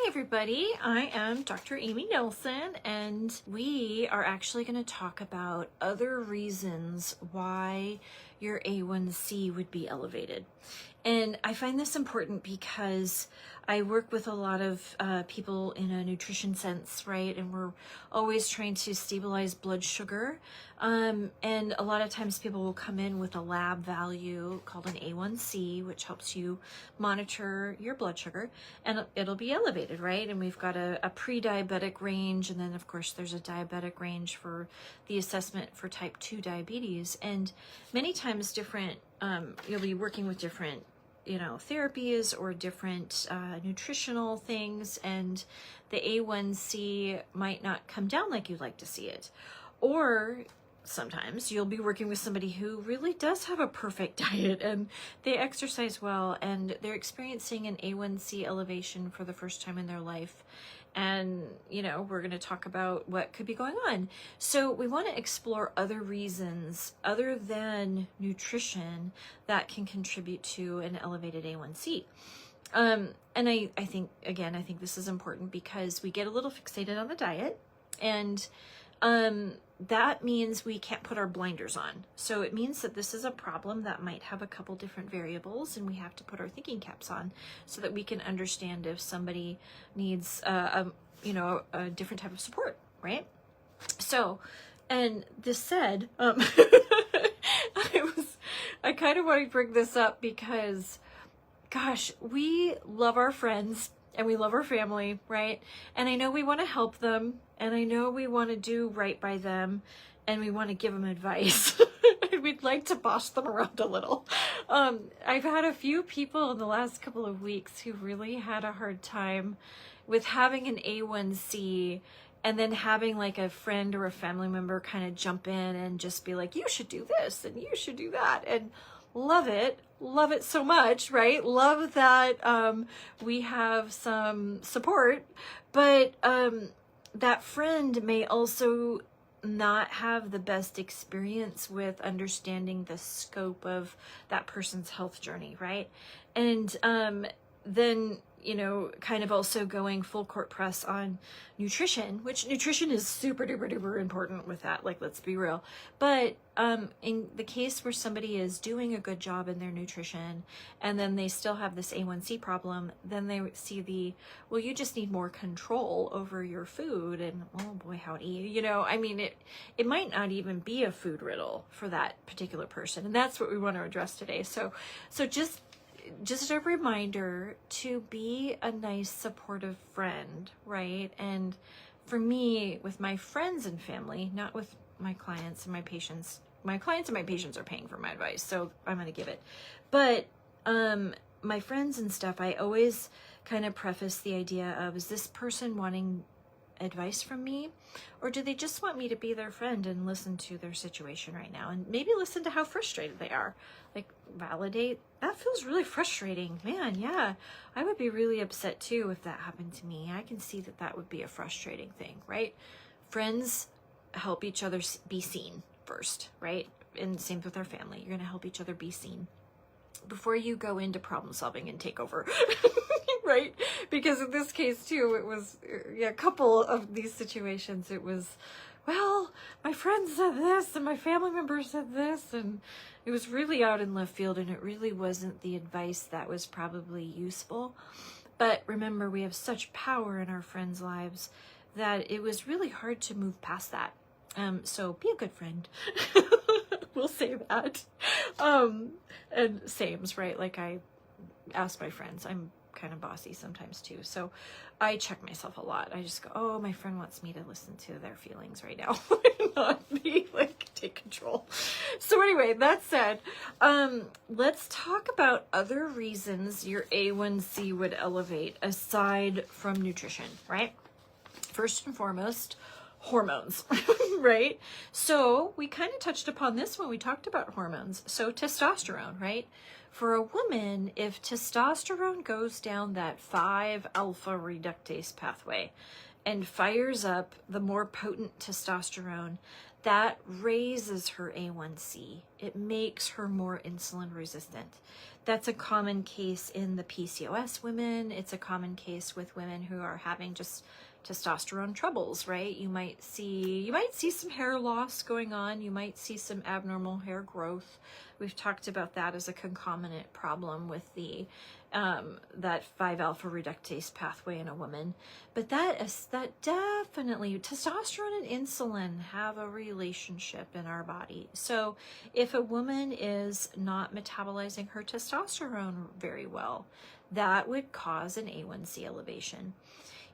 Hi everybody, I am Dr. Amy Nelson, and we are actually going to talk about other reasons why your A1C would be elevated. And I find this important because I work with a lot of people in a nutrition sense, right? And we're always trying to stabilize blood sugar. And a lot of times people will come in with a lab value called an A1C, which helps you monitor your blood sugar, and it'll be elevated, right? And we've got a pre-diabetic range, and then of course there's a diabetic range for the assessment for type 2 diabetes. And many times different, you'll be working with different therapies or different nutritional things, and the A1C might not come down like you'd like to see it. Or sometimes you'll be working with somebody who really does have a perfect diet and they exercise well and they're experiencing an A1C elevation for the first time in their life. And, we're going to talk about what could be going on. So we want to explore other reasons other than nutrition that can contribute to an elevated A1C. And I think this is important because we get a little fixated on the diet, and that means we can't put our blinders on. So it means that this is a problem that might have a couple different variables, and we have to put our thinking caps on so that we can understand if somebody needs a different type of support, right? So, and this said, I kind of want to bring this up because, gosh, we love our friends and we love our family, right? And I know we want to help them, and I know we want to do right by them, and we want to give them advice. And we'd like to boss them around a little. I've had a few people in the last couple of weeks who really had a hard time with having an A1C and then having like a friend or a family member kind of jump in and just be like, you should do this and you should do that. And love it so much, right? Love that we have some support, but that friend may also not have the best experience with understanding the scope of that person's health journey, right? And then kind of also going full court press on nutrition, which nutrition is super duper duper important with that, like, let's be real. But in the case where somebody is doing a good job in their nutrition and then they still have this A1C problem, then they see well, you just need more control over your food, and oh boy, howdy, it might not even be a food riddle for that particular person. And that's what we want to address today. So just a reminder to be a nice, supportive friend, right? And for me, with my friends and family, not with my clients and my patients. My clients and my patients are paying for my advice, so I'm going to give it. But my friends and stuff, I always kind of preface the idea of, is this person wanting advice from me, or do they just want me to be their friend and listen to their situation right now, and maybe listen to how frustrated they are, like validate that feels really frustrating, man. Yeah, I would be really upset too if that happened to me. I can see that would be a frustrating thing, right? Friends help each other be seen first, right? And same with our family. You're going to help each other be seen before you go into problem solving and take over. Right? Because in this case too, it was a couple of these situations. It was, well, my friend said this and my family member said this, and it was really out in left field, and it really wasn't the advice that was probably useful. But remember, we have such power in our friends' lives that it was really hard to move past that. So be a good friend. We'll say that. And sames, right? Like, I ask my friends, I'm kind of bossy sometimes too, so I check myself a lot. I just go, oh, my friend wants me to listen to their feelings right now, not me, like, take control. So anyway, that said, let's talk about other reasons your A1C would elevate aside from nutrition, right? First and foremost, hormones, right? So we kind of touched upon this when we talked about hormones. So testosterone, right? For a woman, if testosterone goes down that 5-alpha reductase pathway and fires up the more potent testosterone, that raises her A1C. It makes her more insulin resistant. That's a common case in the PCOS women. It's a common case with women who are having just testosterone troubles, right? You might see some hair loss going on. You might see some abnormal hair growth. We've talked about that as a concomitant problem with the that 5-alpha reductase pathway in a woman. But that definitely, testosterone and insulin have a relationship in our body. So if a woman is not metabolizing her testosterone very well, that would cause an A1C elevation.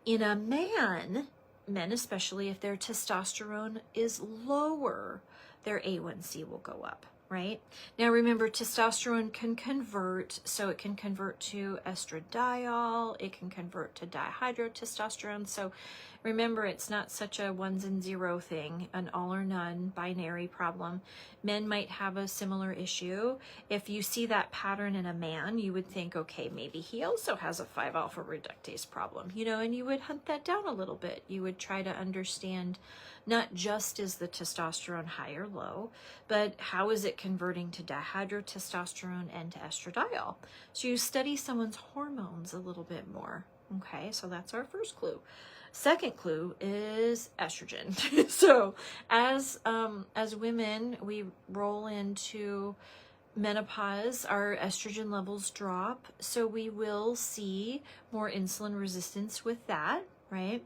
In a man, men especially, if their testosterone is lower, their A1C will go up, right? Now remember, testosterone can convert, so it can convert to estradiol, it can convert to dihydrotestosterone. So remember, it's not such a ones and zero thing, an all or none binary problem. Men might have a similar issue. If you see that pattern in a man, you would think, okay, maybe he also has a 5-alpha reductase problem, you know, and you would hunt that down a little bit. You would try to understand not just is the testosterone high or low, but how is it converting to dihydrotestosterone and to estradiol? So you study someone's hormones a little bit more. Okay, so that's our first clue. Second clue is estrogen. So as women, we roll into menopause, our estrogen levels drop. So we will see more insulin resistance with that, right?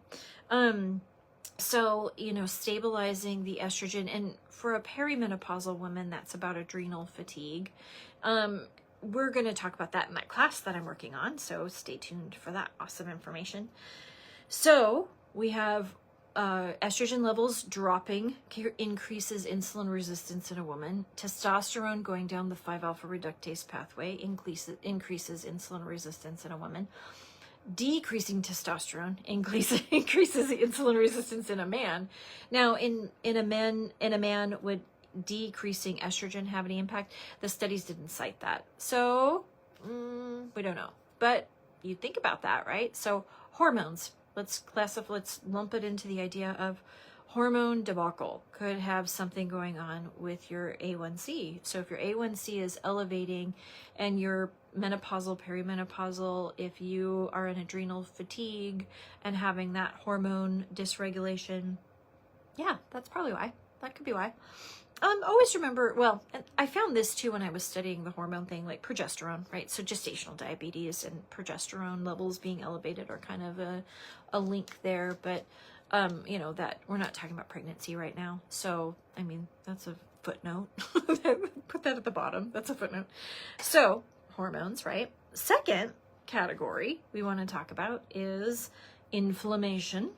So, you know, stabilizing the estrogen, and for a perimenopausal woman, that's about adrenal fatigue. We're going to talk about that in that class that I'm working on. So stay tuned for that awesome information. So we have estrogen levels dropping, increases insulin resistance in a woman. Testosterone going down the 5-alpha reductase pathway increases insulin resistance in a woman. Decreasing testosterone increases insulin resistance in a man. Now, in a man, would decreasing estrogen have any impact? The studies didn't cite that, so we don't know. But you think about that, right? So hormones. Let's lump it into the idea of hormone debacle. Could have something going on with your A1C. So if your A1C is elevating and you're menopausal, perimenopausal, if you are in adrenal fatigue and having that hormone dysregulation, yeah, that's probably why. That could be why. Always remember, well, and I found this too when I was studying the hormone thing, like progesterone, right? So gestational diabetes and progesterone levels being elevated are kind of a link there, but you know, that we're not talking about pregnancy right now. So, I mean, that's a footnote. Put that at the bottom. That's a footnote. So, hormones, right? Second category we want to talk about is inflammation.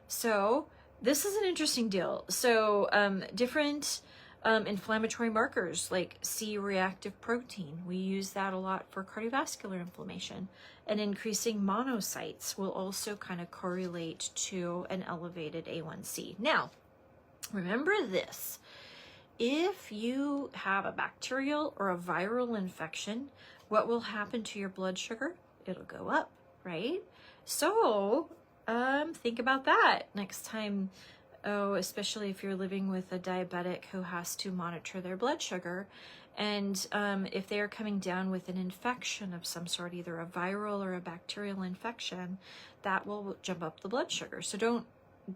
So, this is an interesting deal. So, different inflammatory markers like C-reactive protein. We use that a lot for cardiovascular inflammation. And increasing monocytes will also kind of correlate to an elevated A1C. Now, remember this. If you have a bacterial or a viral infection, what will happen to your blood sugar? It'll go up, right? So, think about that next time. Oh, especially if you're living with a diabetic who has to monitor their blood sugar. And if they are coming down with an infection of some sort, either a viral or a bacterial infection, that will jump up the blood sugar. So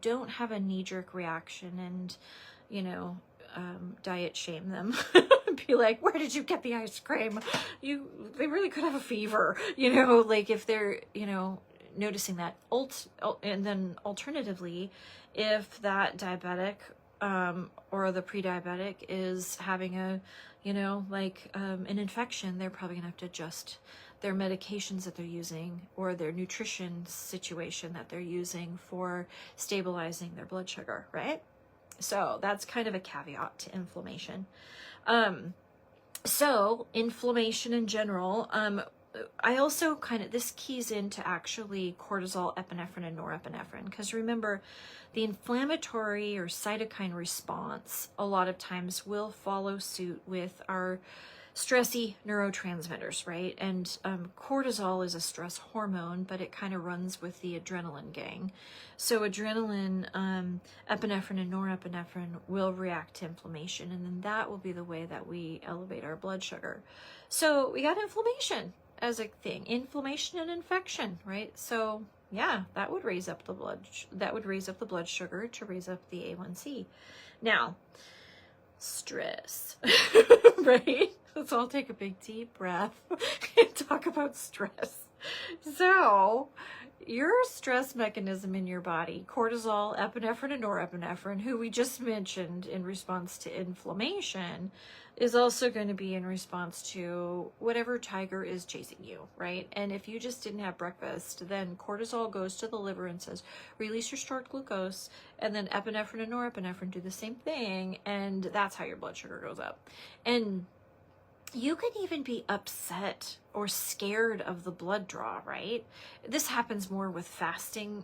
don't have a knee-jerk reaction and, you know, diet shame them. Be like, where did you get the ice cream? They really could have a fever, you know, like if they're, you know, noticing that. And then alternatively, if that diabetic or the pre-diabetic is having a, you know, like an infection, they're probably gonna have to adjust their medications that they're using or their nutrition situation that they're using for stabilizing their blood sugar, right? So that's kind of a caveat to inflammation. So inflammation in general, I also this keys into actually cortisol, epinephrine, and norepinephrine. Because remember, the inflammatory or cytokine response a lot of times will follow suit with our stressy neurotransmitters, right? And cortisol is a stress hormone, but it kind of runs with the adrenaline gang. So adrenaline, epinephrine and norepinephrine will react to inflammation, and then that will be the way that we elevate our blood sugar. So we got inflammation as a thing, inflammation and infection, right? So yeah, that would raise up the blood sugar to raise up the A1C. Now, stress, right? Let's all take a big deep breath and talk about stress. So, your stress mechanism in your body, cortisol, epinephrine, and norepinephrine, who we just mentioned in response to inflammation, is also going to be in response to whatever tiger is chasing you, right? And if you just didn't have breakfast, then cortisol goes to the liver and says, release your stored glucose, and then epinephrine and norepinephrine do the same thing, and that's how your blood sugar goes up. And you can even be upset or scared of the blood draw, right? This happens more with fasting,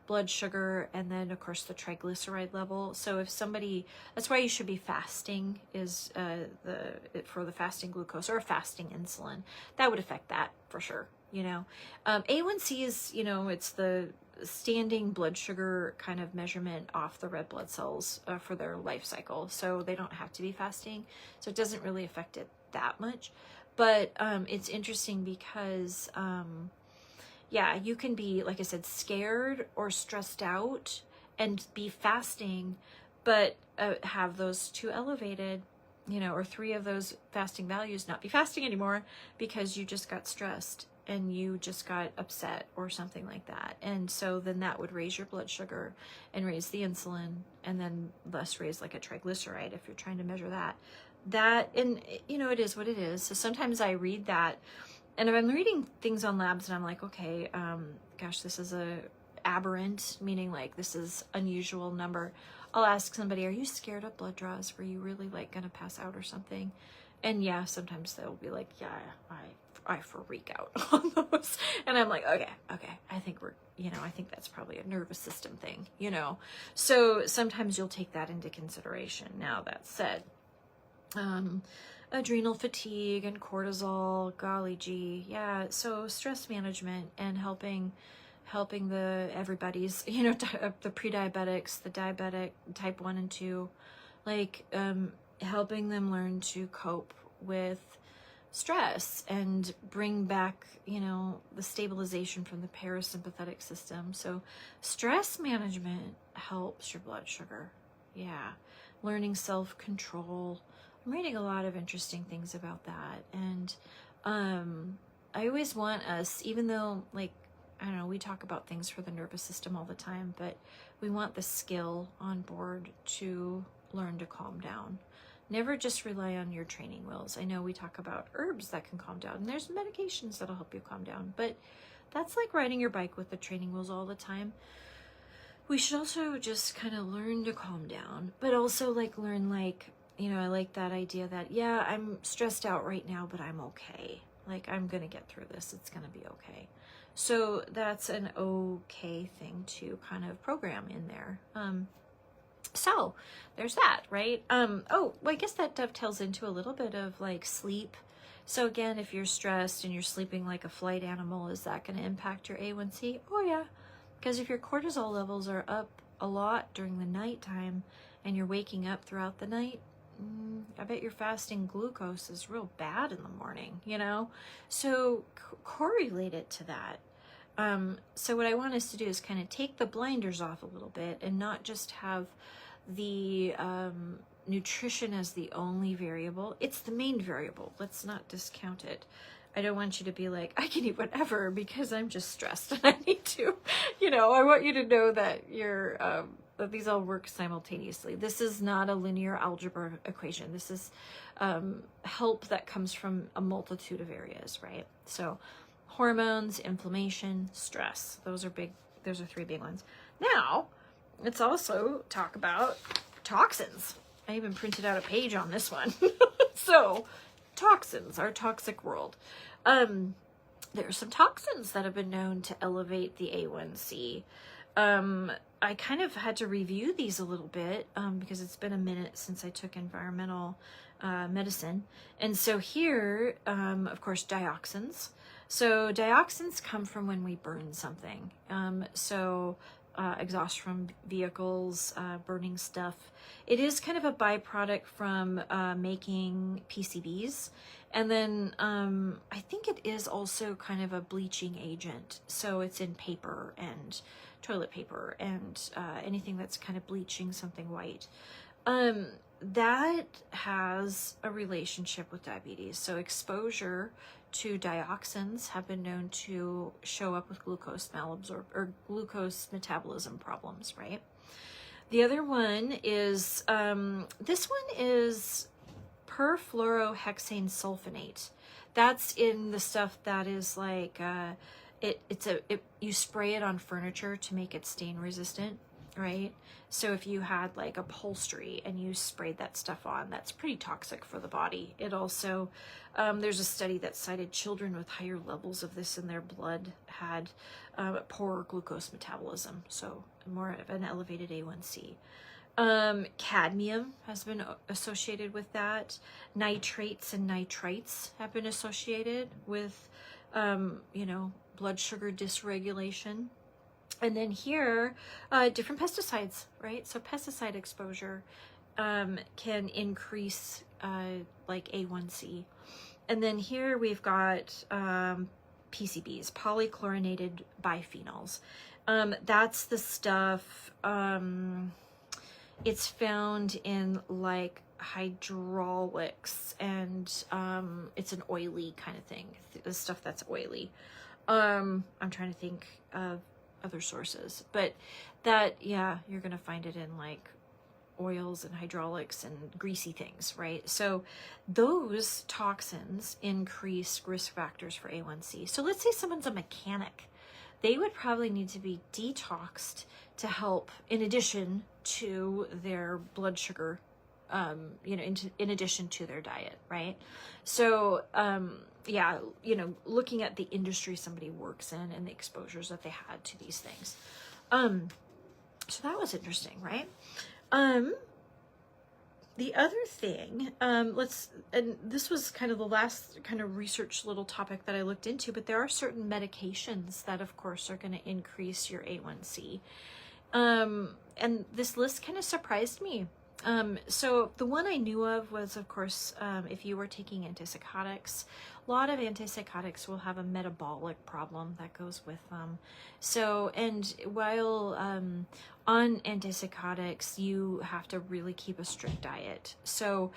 blood sugar, and then of course the triglyceride level. So if somebody, that's why you should be fasting, is for the fasting glucose or fasting insulin. That would affect that for sure. A1C is, it's the standing blood sugar kind of measurement off the red blood cells for their life cycle. So they don't have to be fasting. So it doesn't really affect it that much. But it's interesting because, you can be, like I said, scared or stressed out and be fasting, but have those two elevated, or 3 of those fasting values not be fasting anymore because you just got stressed and you just got upset or something like that. And so then that would raise your blood sugar and raise the insulin, and then thus raise like a triglyceride if you're trying to measure that. And it is what it is. So sometimes I read that, and if I'm reading things on labs and I'm like, okay, this is a aberrant, meaning like this is unusual number. I'll ask somebody, are you scared of blood draws? Were you really like gonna pass out or something? And yeah, sometimes they'll be like, yeah, I freak out on those. And I'm like, okay, I think I think that's probably a nervous system thing, So sometimes you'll take that into consideration. Now that said, adrenal fatigue and cortisol, golly gee, yeah. So stress management and helping everybody's, the pre-diabetics, the diabetic type 1 and 2, like helping them learn to cope with stress and bring back, the stabilization from the parasympathetic system. So stress management helps your blood sugar. Yeah. Learning self-control. I'm reading a lot of interesting things about that. And I always want us, even though, like, I don't know, we talk about things for the nervous system all the time, but we want the skill on board to learn to calm down. Never just rely on your training wheels. I know we talk about herbs that can calm down, and there's medications that'll help you calm down, but that's like riding your bike with the training wheels all the time. We should also just kind of learn to calm down, but also learn I like that idea that, yeah, I'm stressed out right now, but I'm okay. Like, I'm going to get through this. It's going to be okay. So that's an okay thing to kind of program in there. So there's that, right? I guess that dovetails into a little bit of like sleep. So again, if you're stressed and you're sleeping like a flight animal, is that going to impact your A1C? Oh yeah. Because if your cortisol levels are up a lot during the nighttime and you're waking up throughout the night, I bet your fasting glucose is real bad in the morning, So correlate it to that. So what I want us to do is kind of take the blinders off a little bit and not just have the nutrition as the only variable. It's the main variable. Let's not discount it. I don't want you to be like, I can eat whatever because I'm just stressed and I need to, I want you to know that you're, that these all work simultaneously. This is not a linear algebra equation. This is help that comes from a multitude of areas, right? So hormones, inflammation, stress. Those are 3 big ones. Now, let's also talk about toxins. I even printed out a page on this one. So, toxins, our toxic world. There are some toxins that have been known to elevate the A1C. I kind of had to review these a little bit because it's been a minute since I took environmental medicine. And so here, of course, dioxins. So dioxins come from when we burn something. Exhaust from vehicles, burning stuff. It is kind of a byproduct from making PCBs. And then I think it is also kind of a bleaching agent. So it's in paper and toilet paper and anything that's kind of bleaching something white. That has a relationship with diabetes. So exposure to dioxins have been known to show up with glucose malabsorption or glucose metabolism problems, right? The other one is, this one is perfluorohexane sulfonate. That's in the stuff that is like, you spray it on furniture to make it stain resistant, right? So if you had like upholstery and you sprayed that stuff on, that's pretty toxic for the body. It also, there's a study that cited children with higher levels of this in their blood had poor glucose metabolism, so more of an elevated A1C. Cadmium has been associated with that. Nitrates and nitrites have been associated with, blood sugar dysregulation. And then here, different pesticides, right? So pesticide exposure can increase like A1C. And then here we've got PCBs, polychlorinated biphenyls. That's the stuff, it's found in like hydraulics, and it's an oily kind of thing, the stuff that's oily. I'm trying to think of other sources, but that, yeah, you're gonna find it in like oils and hydraulics and greasy things, right? So those toxins increase risk factors for A1C. So let's say someone's a mechanic. They would probably need to be detoxed to help in addition to their blood sugar, in addition to their diet, right? So, looking at the industry somebody works in and the exposures that they had to these things. So that was interesting, right? The other thing, and this was kind of the last kind of research little topic that I looked into, but there are certain medications that of course are going to increase your A1C. And this list kind of surprised me. So the one I knew of was, of course, if you were taking antipsychotics, a lot of antipsychotics will have a metabolic problem that goes with them. So, and while on antipsychotics, you have to really keep a strict diet. So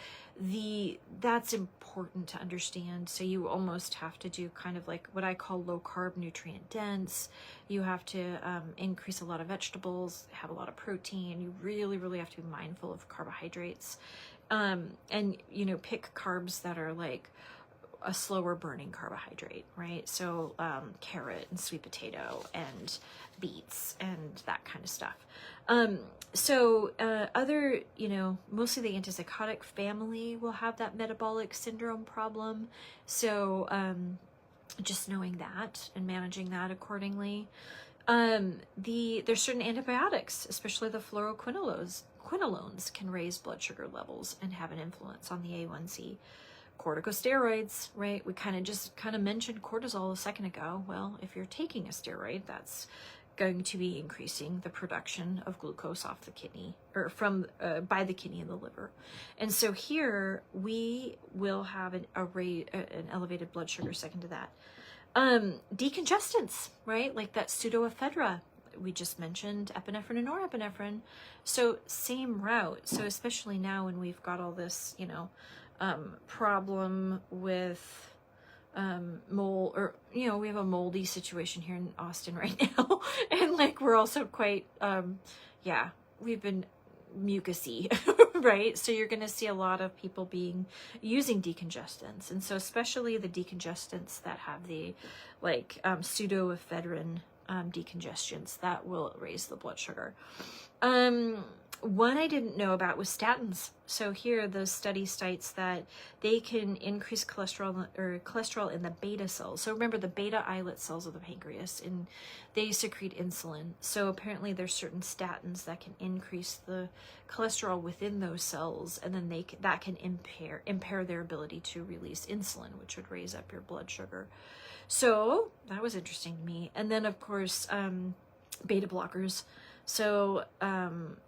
that's important to understand. So you almost have to do kind of like what I call low carb, nutrient dense. You have to increase a lot of vegetables, have a lot of protein. You really, really have to be mindful of carbohydrates, and pick carbs that are like a slower burning carbohydrate, right? So carrot and sweet potato and beets and that kind of stuff. Other, mostly the antipsychotic family will have that metabolic syndrome problem. So just knowing that and managing that accordingly. There's certain antibiotics, especially the fluoroquinolones, can raise blood sugar levels and have an influence on the A1C. Corticosteroids, right? We kind of mentioned cortisol a second ago. Well, if you're taking a steroid, that's going to be increasing the production of glucose off the kidney or from by the kidney and the liver. And so here we will have an elevated blood sugar second to that. Decongestants, right? Like that pseudoephedra. We just mentioned epinephrine and norepinephrine. So same route. So especially now when we've got all this, problem with mold, or we have a moldy situation here in Austin right now, and like we're also quite we've been mucusy, right? So you're going to see a lot of people using decongestants, and so especially the decongestants that have the pseudoephedrine decongestants that will raise the blood sugar. One I didn't know about was statins. So here the study states that they can increase cholesterol in the beta cells. So remember the beta islet cells of the pancreas, and they secrete insulin. So apparently there's certain statins that can increase the cholesterol within those cells, and then that can impair their ability to release insulin, which would raise up your blood sugar. So that was interesting to me. And then of course beta blockers. So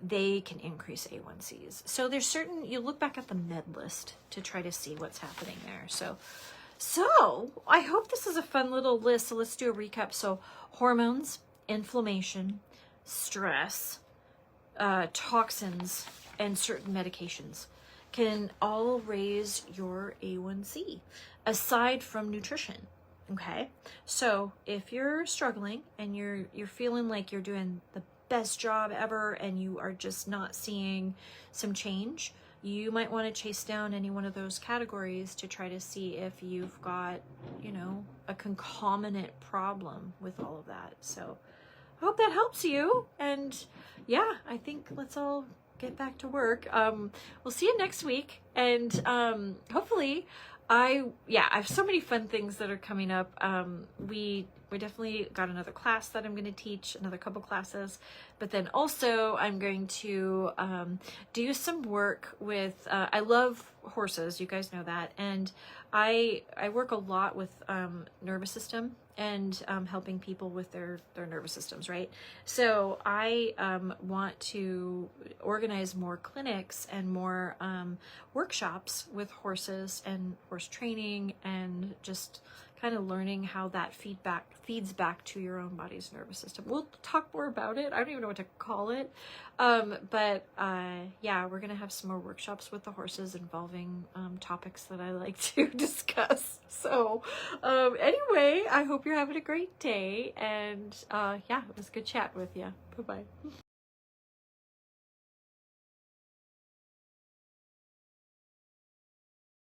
they can increase A1Cs. So there's certain, you look back at the med list to try to see what's happening there. So I hope this is a fun little list. So let's do a recap. So hormones, inflammation, stress, toxins, and certain medications can all raise your A1C, aside from nutrition. Okay, so if you're struggling and you're feeling like you're doing the best job ever and you are just not seeing some change, you might want to chase down any one of those categories to try to see if you've got, you know, a concomitant problem with all of that. So I hope that helps you. And yeah, I think let's all get back to work. We'll see you next week. And hopefully I have so many fun things that are coming up. We definitely got another class that I'm going to teach, another couple classes, but then also I'm going to do some work with, I love horses, you guys know that, and I work a lot with nervous system and helping people with their nervous systems, right? So I want to organize more clinics and more workshops with horses and horse training, and just kind of learning how that feeds back to your own body's nervous system. We'll talk more about it. I don't even know what to call it. But yeah, we're going to have some more workshops with the horses involving topics that I like to discuss. So anyway, I hope you're having a great day. And yeah, it was good chat with you. Bye-bye.